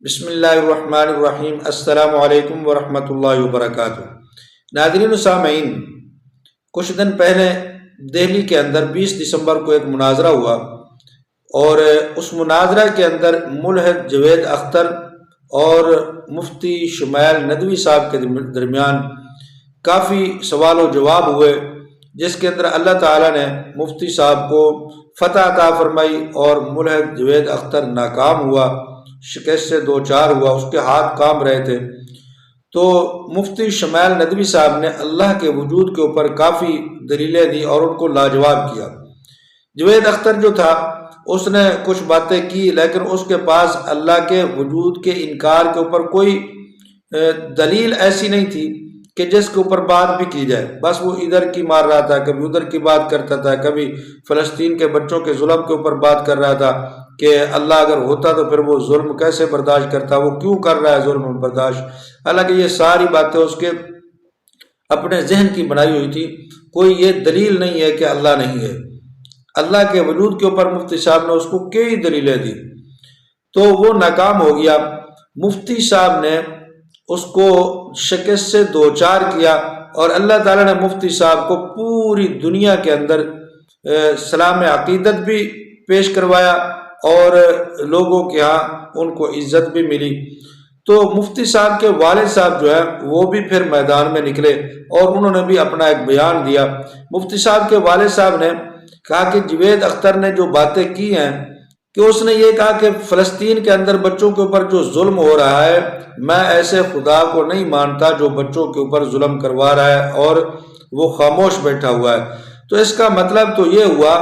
بسم اللہ الرحمن الرحیم۔ السلام علیکم ورحمۃ اللہ وبرکاتہ۔ ناظرین و سامعین، کچھ دن پہلے دہلی کے اندر 20 دسمبر کو ایک مناظرہ ہوا، اور اس مناظرہ کے اندر ملحد جوید اختر اور مفتی شمائل ندوی صاحب کے درمیان کافی سوال و جواب ہوئے، جس کے اندر اللہ تعالیٰ نے مفتی صاحب کو فتح عطا فرمائی اور ملحد جوید اختر ناکام ہوا، شکست سے دوچار ہوا، اس کے ہاتھ کام رہے تھے۔ تو مفتی شمائل ندوی صاحب نے اللہ کے وجود کے اوپر کافی دلیلیں دی اور ان کو لاجواب کیا۔ جوید اختر جو تھا اس نے کچھ باتیں کی، لیکن اس کے پاس اللہ کے وجود کے انکار کے اوپر کوئی دلیل ایسی نہیں تھی کہ جس کے اوپر بات بھی کی جائے۔ بس وہ ادھر کی مار رہا تھا، کبھی ادھر کی بات کرتا تھا، کبھی فلسطین کے بچوں کے ظلم کے اوپر بات کر رہا تھا کہ اللہ اگر ہوتا تو پھر وہ ظلم کیسے برداشت کرتا، وہ کیوں کر رہا ہے ظلم برداشت۔ حالانکہ یہ ساری باتیں اس کے اپنے ذہن کی بنائی ہوئی تھی، کوئی یہ دلیل نہیں ہے کہ اللہ نہیں ہے۔ اللہ کے وجود کے اوپر مفتی صاحب نے اس کو کئی دلیلیں دی، تو وہ ناکام ہو گیا۔ مفتی صاحب نے اس کو شکست سے دوچار کیا، اور اللہ تعالیٰ نے مفتی صاحب کو پوری دنیا کے اندر سلام عقیدت بھی پیش کروایا اور لوگوں کے ہاں ان کو عزت بھی ملی۔ تو مفتی صاحب کے والد صاحب جو ہے وہ بھی پھر میدان میں نکلے اور انہوں نے بھی اپنا ایک بیان دیا۔ مفتی صاحب کے والد صاحب نے کہا کہ جوید اختر نے جو باتیں کی ہیں، کہ اس نے یہ کہا کہ فلسطین کے اندر بچوں کے اوپر جو ظلم ہو رہا ہے، میں ایسے خدا کو نہیں مانتا جو بچوں کے اوپر ظلم کروا رہا ہے اور وہ خاموش بیٹھا ہوا ہے۔ تو اس کا مطلب تو یہ ہوا،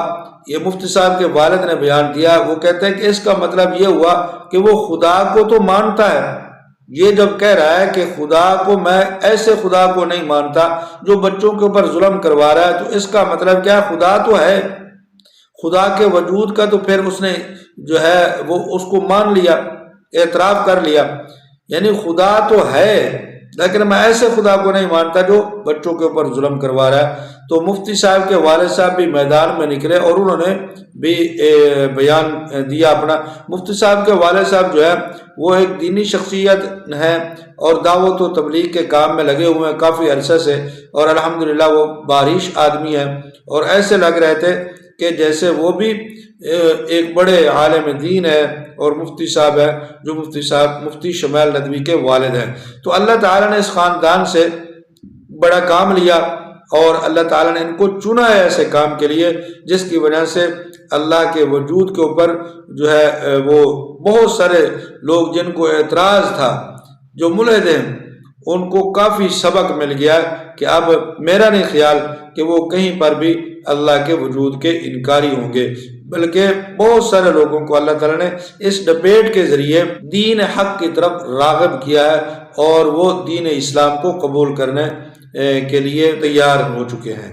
یہ مفتی صاحب کے والد نے بیان دیا، وہ کہتے ہیں کہ اس کا مطلب یہ ہوا کہ وہ خدا کو تو مانتا ہے۔ یہ جب کہہ رہا ہے کہ خدا کو، میں ایسے خدا کو نہیں مانتا جو بچوں کے اوپر ظلم کروا رہا ہے، تو اس کا مطلب کیا ہے؟ خدا تو ہے، خدا کے وجود کا تو پھر اس نے جو ہے وہ اس کو مان لیا، اعتراف کر لیا، یعنی خدا تو ہے لیکن میں ایسے خدا کو نہیں مانتا جو بچوں کے اوپر ظلم کروا رہا ہے۔ تو مفتی صاحب کے والد صاحب بھی میدان میں نکلے اور انہوں نے بھی بیان دیا اپنا۔ مفتی صاحب کے والد صاحب جو ہے وہ ایک دینی شخصیت ہیں اور دعوت و تبلیغ کے کام میں لگے ہوئے ہیں کافی عرصے سے، اور الحمدللہ وہ باریش آدمی ہیں، اور ایسے لگ رہے تھے کہ جیسے وہ بھی ایک بڑے عالم دین ہے، اور مفتی صاحب ہے جو مفتی شمائل ندوی کے والد ہیں۔ تو اللہ تعالیٰ نے اس خاندان سے بڑا کام لیا، اور اللہ تعالیٰ نے ان کو چنا ہے ایسے کام کے لیے، جس کی وجہ سے اللہ کے وجود کے اوپر جو ہے وہ بہت سارے لوگ جن کو اعتراض تھا، جو ملحد ہیں، ان کو کافی سبق مل گیا کہ اب میرا نہیں خیال کہ وہ کہیں پر بھی اللہ کے وجود کے انکاری ہوں گے، بلکہ بہت سارے لوگوں کو اللہ تعالیٰ نے اس ڈبیٹ کے ذریعے دین حق کی طرف راغب کیا ہے، اور وہ دین اسلام کو قبول کرنے کے لیے تیار ہو چکے ہیں۔